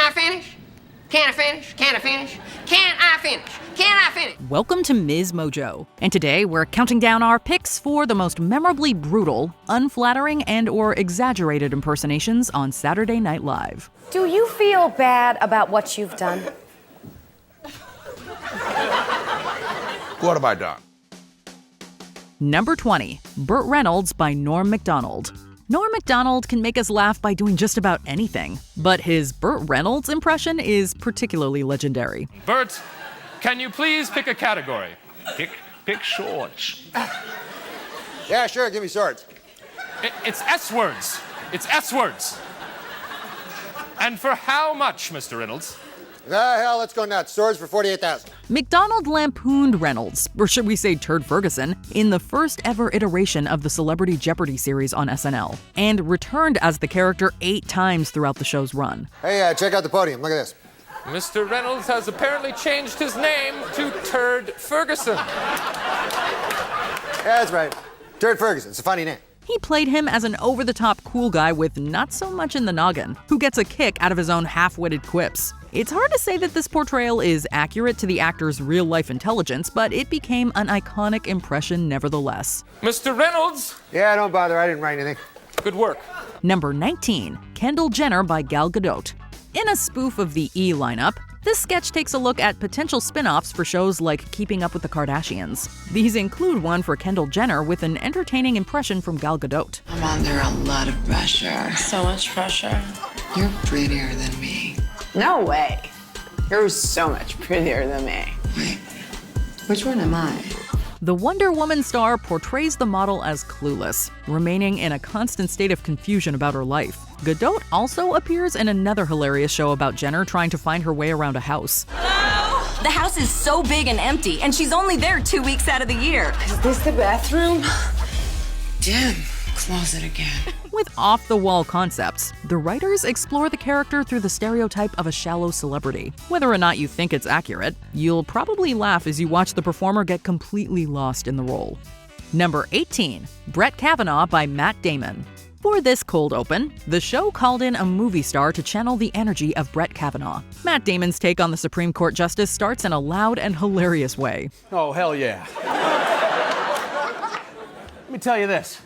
I finish? Can I finish? Can I finish? Can I finish? Can I finish? Welcome to MsMojo, and today we're counting down our picks for the most memorably brutal, unflattering, and/or exaggerated impersonations on Saturday Night Live. Do you feel bad about what you've done? What have I done? Number 20, Bert Reynolds by Norm Macdonald. Norm Macdonald can make us laugh by doing just about anything, but his Bert Reynolds impression is particularly legendary. Bert, can you please pick a category? Pick shorts. Yeah, sure, give me shorts. It's S-words. It's S-words. And for how much, Mr. Reynolds? Hell, let's go nuts. Swords for $48,000. Macdonald lampooned Reynolds, or should we say Turd Ferguson, in the first ever iteration of the Celebrity Jeopardy series on SNL, and returned as the character 8 times throughout the show's run. Hey, check out the podium. Look at this. Mr. Reynolds has apparently changed his name to Turd Ferguson. Yeah, that's right. Turd Ferguson. It's a funny name. He played him as an over-the-top cool guy with not so much in the noggin, who gets a kick out of his own half-witted quips. It's hard to say that this portrayal is accurate to the actor's real-life intelligence, but it became an iconic impression nevertheless. Mr. Reynolds? Yeah, don't bother. I didn't write anything. Good work. Number 19, Kendall Jenner by Gal Gadot. In a spoof of the E! lineup, this sketch takes a look at potential spin-offs for shows like Keeping Up with the Kardashians. These include one for Kendall Jenner with an entertaining impression from Gal Gadot. I'm under a lot of pressure. So much pressure. You're prettier than me. No way. You're so much prettier than me. Wait, which one am I? The Wonder Woman star portrays the model as clueless, remaining in a constant state of confusion about her life. Gadot also appears in another hilarious show about Jenner trying to find her way around a house. Hello? The house is so big and empty, and she's only there 2 weeks out of the year. Is this the bathroom? Damn, closet again. With off-the-wall concepts, the writers explore the character through the stereotype of a shallow celebrity. Whether or not you think it's accurate, you'll probably laugh as you watch the performer get completely lost in the role. Number 18, Brett Kavanaugh by Matt Damon. For this cold open, the show called in a movie star to channel the energy of Brett Kavanaugh. Matt Damon's take on the Supreme Court justice starts in a loud and hilarious way. Oh, hell yeah. Let me tell you this.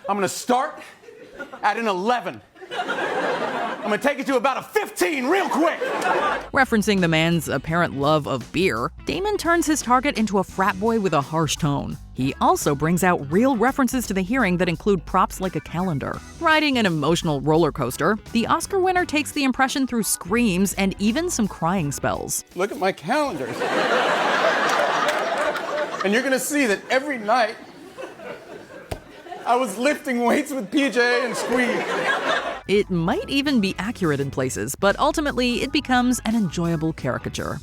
I'm gonna start at an 11. I'm gonna take it to about a 15 real quick. Referencing the man's apparent love of beer, Damon turns his target into a frat boy with a harsh tone. He also brings out real references to the hearing that include props like a calendar. Riding an emotional roller coaster, the Oscar winner takes the impression through screams and even some crying spells. Look at my calendar. And you're gonna see that every night I was lifting weights with PJ and Squeeze. It might even be accurate in places, but ultimately it becomes an enjoyable caricature.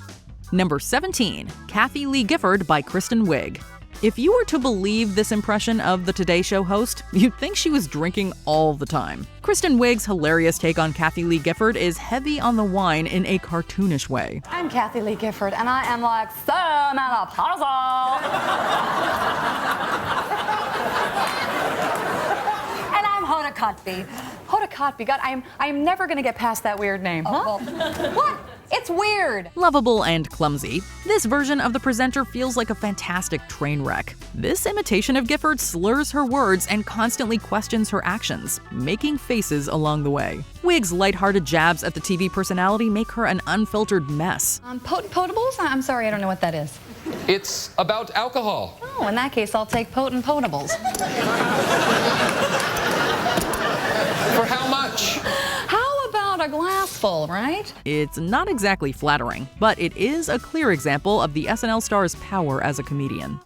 Number 17, Kathie Lee Gifford by Kristen Wiig. If you were to believe this impression of the Today Show host, you'd think she was drinking all the time. Kristen Wiig's hilarious take on Kathie Lee Gifford is heavy on the wine in a cartoonish way. I'm Kathie Lee Gifford, and I am like so menopausal. And I'm Hoda Kotb. Hoda Kotb. God, I am never going to get past that weird name. Huh? What? It's weird. Lovable and clumsy, this version of the presenter feels like a fantastic train wreck. This imitation of Gifford slurs her words and constantly questions her actions, making faces along the way. Wiig's lighthearted jabs at the TV personality make her an unfiltered mess. Potables? I'm sorry, I don't know what that is. It's about alcohol. Oh, in that case, I'll take potables. For how much? How about a glass full, right? It's not exactly flattering, but it is a clear example of the SNL star's power as a comedian.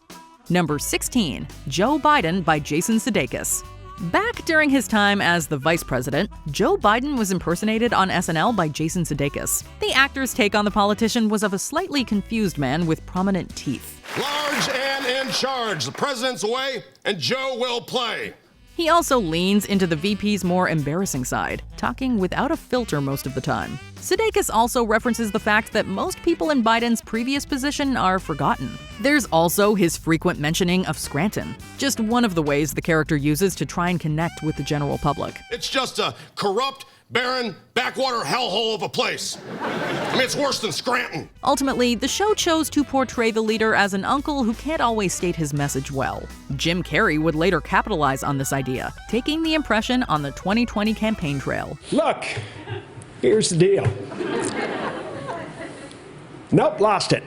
Number 16, Joe Biden by Jason Sudeikis. Back during his time as the vice president, Joe Biden was impersonated on SNL by Jason Sudeikis. The actor's take on the politician was of a slightly confused man with prominent teeth. Large and in charge. The president's away, and Joe will play. He also leans into the VP's more embarrassing side, talking without a filter most of the time. Sudeikis also references the fact that most people in Biden's previous position are forgotten. There's also his frequent mentioning of Scranton, just one of the ways the character uses to try and connect with the general public. It's just a corrupt, barren, backwater hellhole of a place. I mean, it's worse than Scranton. Ultimately, the show chose to portray the leader as an uncle who can't always state his message well. Jim Carrey would later capitalize on this idea, taking the impression on the 2020 campaign trail. Look, here's the deal. Nope, lost it.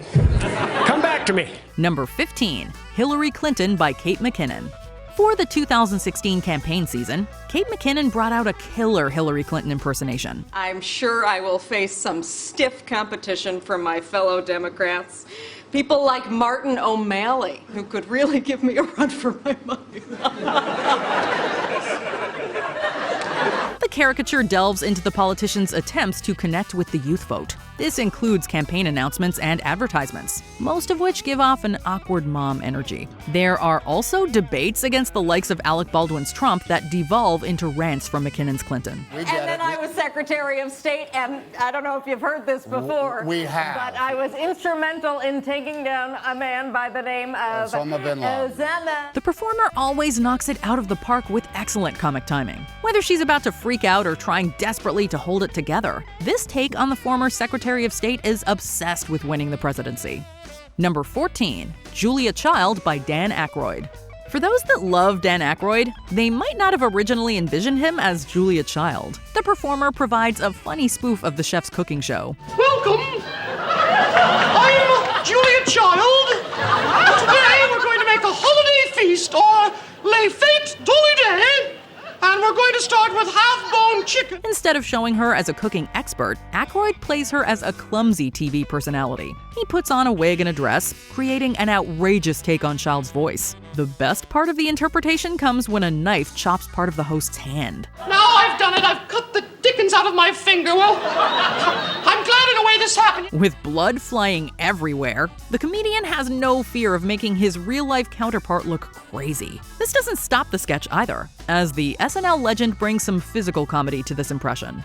Come back to me. Number 15, Hillary Clinton by Kate McKinnon. For the 2016 campaign season, Kate McKinnon brought out a killer Hillary Clinton impersonation. I'm sure I will face some stiff competition from my fellow Democrats. People like Martin O'Malley, who could really give me a run for my money. The caricature delves into the politicians' attempts to connect with the youth vote. This includes campaign announcements and advertisements, most of which give off an awkward mom energy. There are also debates against the likes of Alec Baldwin's Trump that devolve into rants from McKinnon's Clinton. And then I was Secretary of State, and I don't know if you've heard this before. We have. But I was instrumental in taking down a man by the name of Osama bin Laden. Osama. The performer always knocks it out of the park with excellent comic timing. Whether she's about to freak out or trying desperately to hold it together, this take on the former Secretary of State is obsessed with winning the presidency. Number 14, Julia Child by Dan Aykroyd. For those that love Dan Aykroyd, they might not have originally envisioned him as Julia Child. The performer provides a funny spoof of the chef's cooking show. Welcome! I'm Julia Child. Today we're going to make a holiday feast, or les fêtes d'holiday, and we're going to start with half-bone chicken. Instead of showing her as a cooking expert, Aykroyd plays her as a clumsy TV personality. He puts on a wig and a dress, creating an outrageous take on Child's voice. The best part of the interpretation comes when a knife chops part of the host's hand. Now I've done it. I've cut the dickens out of my finger. Well, I'm glad in a way this happened. With blood flying everywhere, the comedian has no fear of making his real-life counterpart look crazy. This doesn't stop the sketch either, as the SNL legend brings some physical comedy to this impression.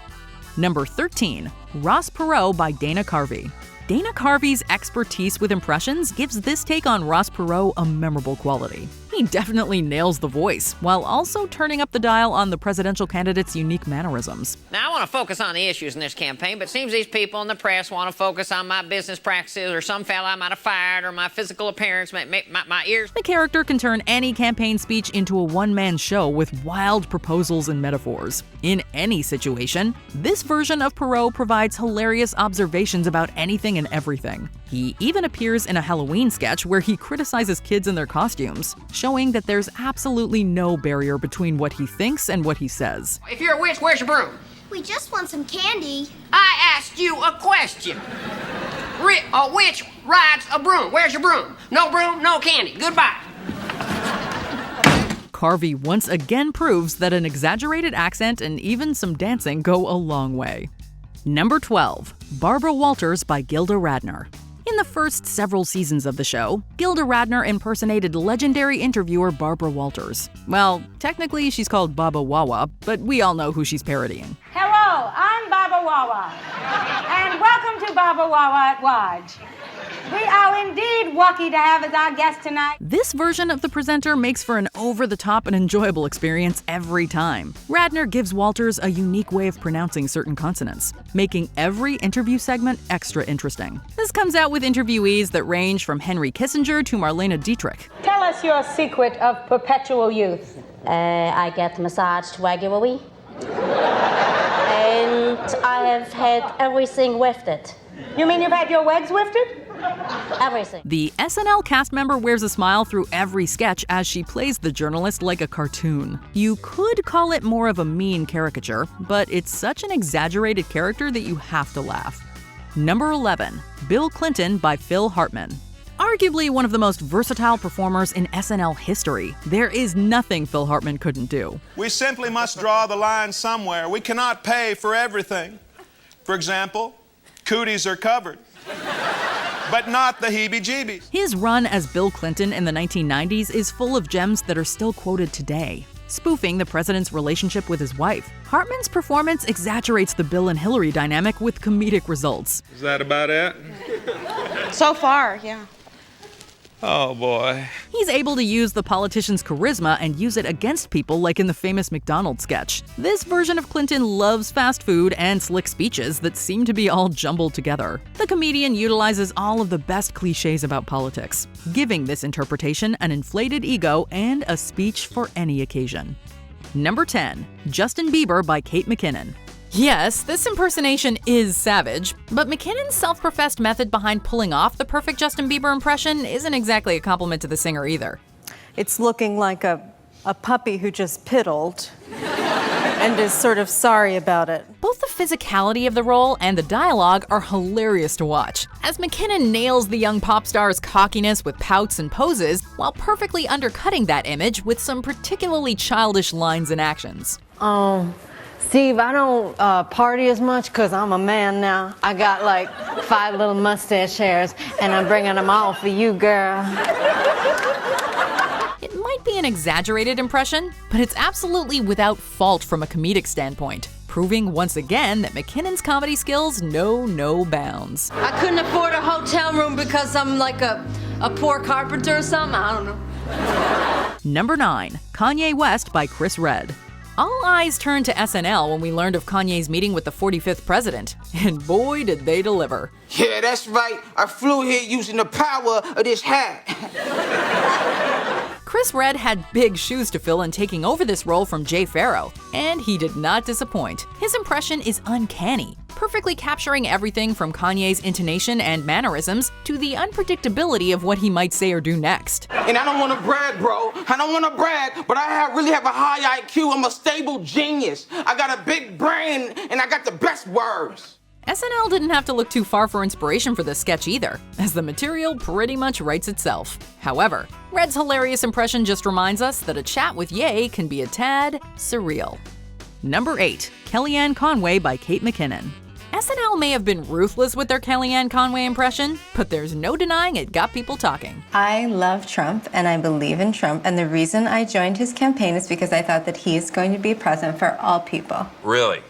Number 13, Ross Perot by Dana Carvey. Dana Carvey's expertise with impressions gives this take on Ross Perot a memorable quality. He definitely nails the voice, while also turning up the dial on the presidential candidate's unique mannerisms. Now, I want to focus on the issues in this campaign, but it seems these people in the press want to focus on my business practices or some fella I might have fired or my physical appearance, my ears. The character can turn any campaign speech into a one-man show with wild proposals and metaphors. In any situation, this version of Perot provides hilarious observations about anything and everything. He even appears in a Halloween sketch where he criticizes kids in their costumes, showing that there's absolutely no barrier between what he thinks and what he says. If you're a witch, where's your broom? We just want some candy. I asked you a question. A witch rides a broom. Where's your broom? No broom, no candy. Goodbye. Carvey once again proves that an exaggerated accent and even some dancing go a long way. Number 12, Barbara Walters by Gilda Radner. In the first several seasons of the show, Gilda Radner impersonated legendary interviewer Barbara Walters. Well, technically she's called Baba Wawa, but we all know who she's parodying. Hello, I'm Baba Wawa, and welcome to Baba Wawa at Lodge. We are indeed lucky to have as our guest tonight. This version of the presenter makes for an over-the-top and enjoyable experience every time. Radner gives Walters a unique way of pronouncing certain consonants, making every interview segment extra interesting. This comes out with interviewees that range from Henry Kissinger to Marlene Dietrich. Tell us your secret of perpetual youth. I get massaged regularly, and I have had everything lifted. You mean you've had your legs lifted? Everything. The SNL cast member wears a smile through every sketch as she plays the journalist like a cartoon. You could call it more of a mean caricature, but it's such an exaggerated character that you have to laugh. Number 11, Bill Clinton by Phil Hartman. Arguably one of the most versatile performers in SNL history, there is nothing Phil Hartman couldn't do. We simply must draw the line somewhere. We cannot pay for everything. For example, cooties are covered, but not the heebie-jeebies. His run as Bill Clinton in the 1990s is full of gems that are still quoted today. Spoofing the president's relationship with his wife, Hartman's performance exaggerates the Bill and Hillary dynamic with comedic results. Is that about it? So far, yeah. Oh, boy. He's able to use the politician's charisma and use it against people like in the famous McDonald's sketch. This version of Clinton loves fast food and slick speeches that seem to be all jumbled together. The comedian utilizes all of the best cliches about politics, giving this interpretation an inflated ego and a speech for any occasion. Number 10. Justin Bieber by Kate McKinnon. Yes, this impersonation is savage, but McKinnon's self-professed method behind pulling off the perfect Justin Bieber impression isn't exactly a compliment to the singer either. It's looking like a puppy who just piddled and is sort of sorry about it. Both the physicality of the role and the dialogue are hilarious to watch, as McKinnon nails the young pop star's cockiness with pouts and poses, while perfectly undercutting that image with some particularly childish lines and actions. Steve, I don't party as much because I'm a man now. I got like 5 little mustache hairs, and I'm bringing them all for you, girl. It might be an exaggerated impression, but it's absolutely without fault from a comedic standpoint, proving once again that McKinnon's comedy skills know no bounds. I couldn't afford a hotel room because I'm like a poor carpenter or something. I don't know. Number 9. Kanye West by Chris Redd. All eyes turned to SNL when we learned of Kanye's meeting with the 45th president, and boy did they deliver. Yeah, that's right. I flew here using the power of this hat. Chris Redd had big shoes to fill in taking over this role from Jay Pharoah, and he did not disappoint. His impression is uncanny, perfectly capturing everything from Kanye's intonation and mannerisms to the unpredictability of what he might say or do next. And I don't want to brag, bro. I don't want to brag, but really have a high IQ. I'm a stable genius. I got a big brain, and I got the best words. SNL didn't have to look too far for inspiration for this sketch either, as the material pretty much writes itself. However, Redd's hilarious impression just reminds us that a chat with Ye can be a tad surreal. Number 8. Kellyanne Conway by Kate McKinnon. SNL may have been ruthless with their Kellyanne Conway impression, but there's no denying it got people talking. I love Trump and I believe in Trump, and the reason I joined his campaign is because I thought that he is going to be president for all people. Really?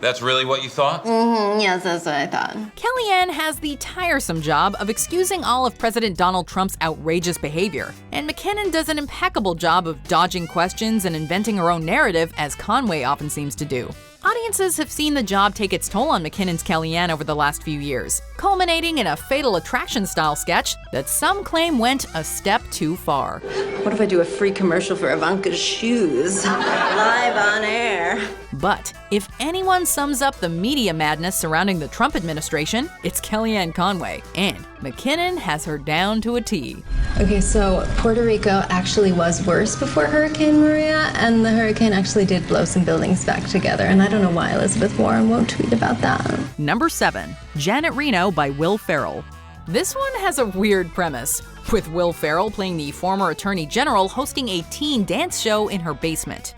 That's really what you thought? Yes, that's what I thought. Kellyanne has the tiresome job of excusing all of President Donald Trump's outrageous behavior, and McKinnon does an impeccable job of dodging questions and inventing her own narrative, as Conway often seems to do. Audiences have seen the job take its toll on McKinnon's Kellyanne over the last few years, culminating in a Fatal Attraction-style sketch that some claim went a step too far. What if I do a free commercial for Ivanka's shoes? Live on air. But if anyone sums up the media madness surrounding the Trump administration, it's Kellyanne Conway, and McKinnon has her down to a T. Okay, so Puerto Rico actually was worse before Hurricane Maria, and the hurricane actually did blow some buildings back together, and I don't know why Elizabeth Warren won't tweet about that. Number 7. Janet Reno by Will Ferrell. This one has a weird premise, with Will Ferrell playing the former Attorney General hosting a teen dance show in her basement.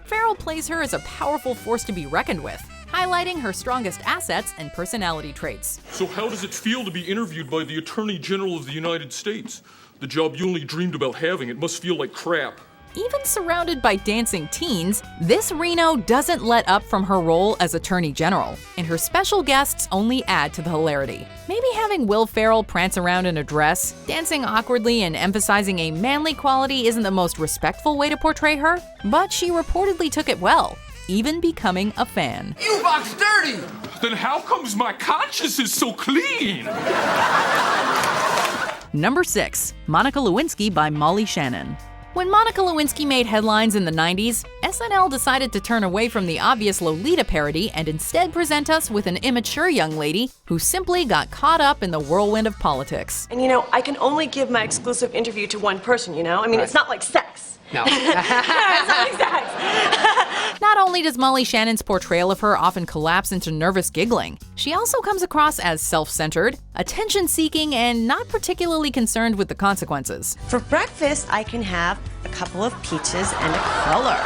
Ferrell plays her as a powerful force to be reckoned with, highlighting her strongest assets and personality traits. So how does it feel to be interviewed by the Attorney General of the United States? The job you only dreamed about having. It must feel like crap. Even surrounded by dancing teens, this Reno doesn't let up from her role as Attorney General, and her special guests only add to the hilarity. Maybe having Will Ferrell prance around in a dress, dancing awkwardly and emphasizing a manly quality isn't the most respectful way to portray her, but she reportedly took it well, even becoming a fan. You box dirty! Then how comes my conscience is so clean? Number 6. Monica Lewinsky by Molly Shannon. When Monica Lewinsky made headlines in the 90s, SNL decided to turn away from the obvious Lolita parody and instead present us with an immature young lady who simply got caught up in the whirlwind of politics. And I can only give my exclusive interview to one person, I mean, it's not like sex. No. No, it's not like sex. Not only does Molly Shannon's portrayal of her often collapse into nervous giggling, she also comes across as self-centered, attention-seeking, and not particularly concerned with the consequences. For breakfast, I can have a couple of peaches and a cruller.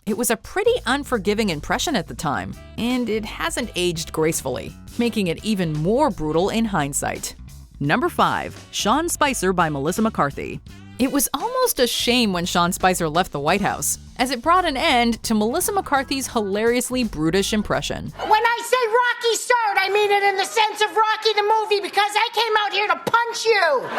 It was a pretty unforgiving impression at the time, and it hasn't aged gracefully, making it even more brutal in hindsight. Number 5. Sean Spicer by Melissa McCarthy. It was almost a shame when Sean Spicer left the White House, as it brought an end to Melissa McCarthy's hilariously brutish impression. When I say Rocky start, I mean it in the sense of Rocky the movie because I came out here to punch you in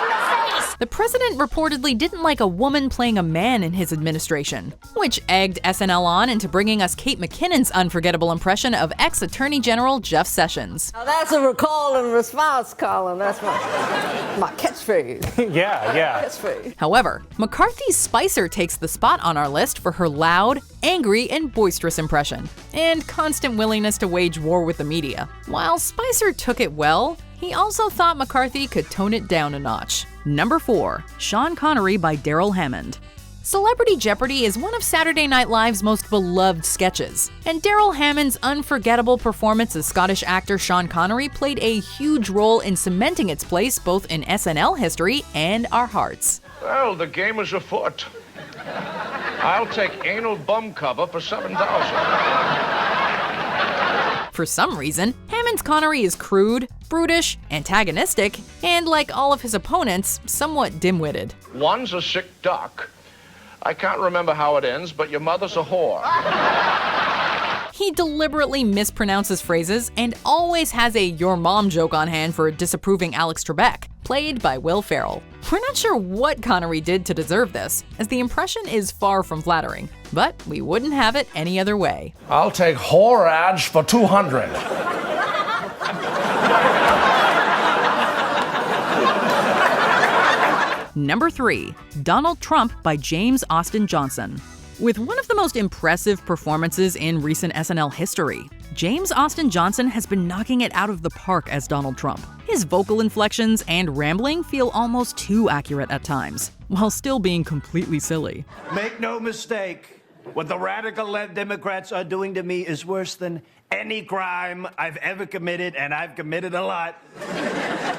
the face. The president reportedly didn't like a woman playing a man in his administration, which egged SNL on into bringing us Kate McKinnon's unforgettable impression of ex-Attorney General Jeff Sessions. Now that's a call and response, Colin. That's my catchphrase. Yeah. Catchphrase. However, McCarthy's Spicer takes the spot on our list for her loud, angry, and boisterous impression, and constant willingness to wage war with the media. While Spicer took it well, he also thought McCarthy could tone it down a notch. Number 4, Sean Connery by Daryl Hammond. Celebrity Jeopardy is one of Saturday Night Live's most beloved sketches, and Daryl Hammond's unforgettable performance as Scottish actor Sean Connery played a huge role in cementing its place both in SNL history and our hearts. Well, the game is afoot. I'll take anal bum cover for $7,000. For some reason, Hammond's Connery is crude, brutish, antagonistic, and like all of his opponents, somewhat dim-witted. One's a sick duck. I can't remember how it ends, but your mother's a whore. He deliberately mispronounces phrases and always has a your mom joke on hand for disapproving Alex Trebek, played by Will Ferrell. We're not sure what Connery did to deserve this, as the impression is far from flattering, but we wouldn't have it any other way. I'll take whorage for $200. Number 3, Donald Trump by James Austin Johnson. With one of the most impressive performances in recent SNL history, James Austin Johnson has been knocking it out of the park as Donald Trump. His vocal inflections and rambling feel almost too accurate at times, while still being completely silly. Make no mistake, what the radical-led Democrats are doing to me is worse than any crime I've ever committed, and I've committed a lot.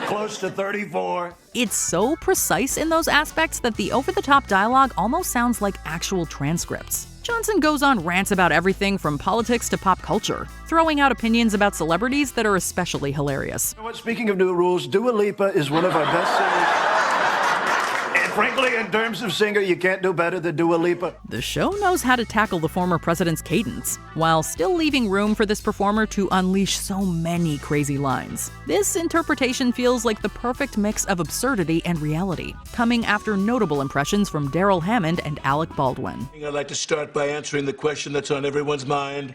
Close to 34. It's so precise in those aspects that the over-the-top dialogue almost sounds like actual transcripts. Johnson goes on rants about everything from politics to pop culture, throwing out opinions about celebrities that are especially hilarious. You know what, speaking of new rules, Dua Lipa is one of our best singers. And frankly, in terms of singer, you can't do better than Dua Lipa. The show knows how to tackle the former president's cadence, while still leaving room for this performer to unleash so many crazy lines. This interpretation feels like the perfect mix of absurdity and reality, coming after notable impressions from Daryl Hammond and Alec Baldwin. I'd like to start by answering the question that's on everyone's mind.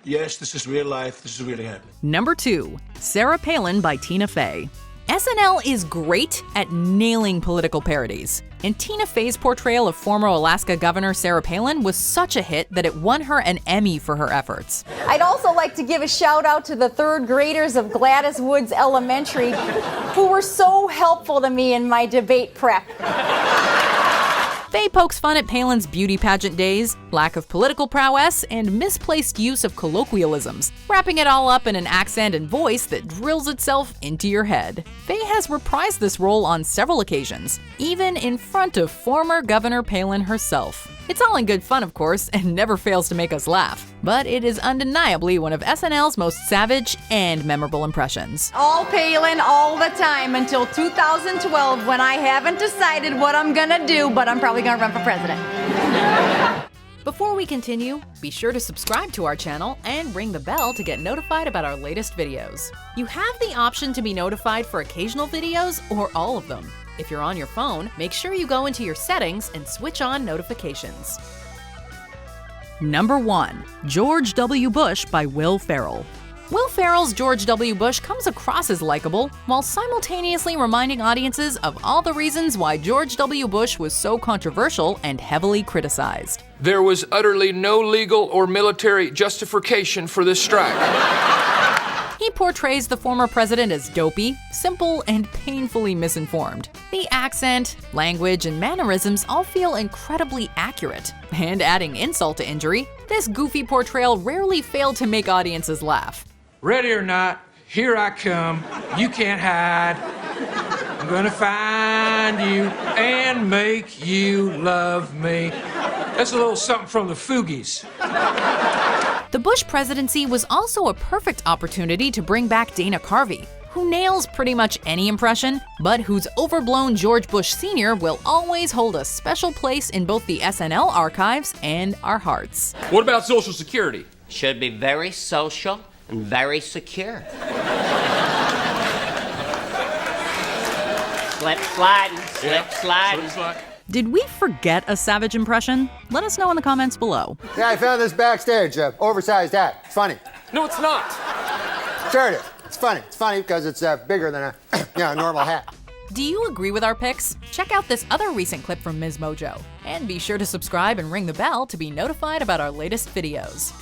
Yes, this is real life. This is really happening. Number 2, Sarah Palin by Tina Fey. SNL is great at nailing political parodies, and Tina Fey's portrayal of former Alaska Governor Sarah Palin was such a hit that it won her an Emmy for her efforts. I'd also like to give a shout out to the third graders of Gladys Woods Elementary who were so helpful to me in my debate prep. Fey pokes fun at Palin's beauty pageant days, lack of political prowess, and misplaced use of colloquialisms, wrapping it all up in an accent and voice that drills itself into your head. Fey has reprised this role on several occasions, even in front of former Governor Palin herself. It's all in good fun, of course, and never fails to make us laugh, but it is undeniably one of SNL's most savage and memorable impressions. All Palin all the time until 2012 when I haven't decided what I'm gonna do, but I'm probably gonna run for president. Before we continue, be sure to subscribe to our channel and ring the bell to get notified about our latest videos. You have the option to be notified for occasional videos or all of them. If you're on your phone, make sure you go into your settings and switch on notifications. Number 1, George W. Bush by Will Ferrell. Will Ferrell's George W. Bush comes across as likable, while simultaneously reminding audiences of all the reasons why George W. Bush was so controversial and heavily criticized. There was utterly no legal or military justification for this strike. He portrays the former president as dopey, simple, and painfully misinformed. The accent, language, and mannerisms all feel incredibly accurate. And adding insult to injury, this goofy portrayal rarely failed to make audiences laugh. Ready or not, here I come. You can't hide. I'm gonna find you and make you love me. That's a little something from the Fugees. The Bush presidency was also a perfect opportunity to bring back Dana Carvey, who nails pretty much any impression, but whose overblown George Bush Sr. will always hold a special place in both the SNL archives and our hearts. What about Social Security? Should be very social, and very secure. Slip sliding, slip sliding. Did we forget a savage impression? Let us know in the comments below. Yeah, I found this backstage. Oversized hat. It's funny. No, it's not. Sure it is. It's funny. It's funny because it's bigger than a normal hat. Do you agree with our picks? Check out this other recent clip from MsMojo. And be sure to subscribe and ring the bell to be notified about our latest videos.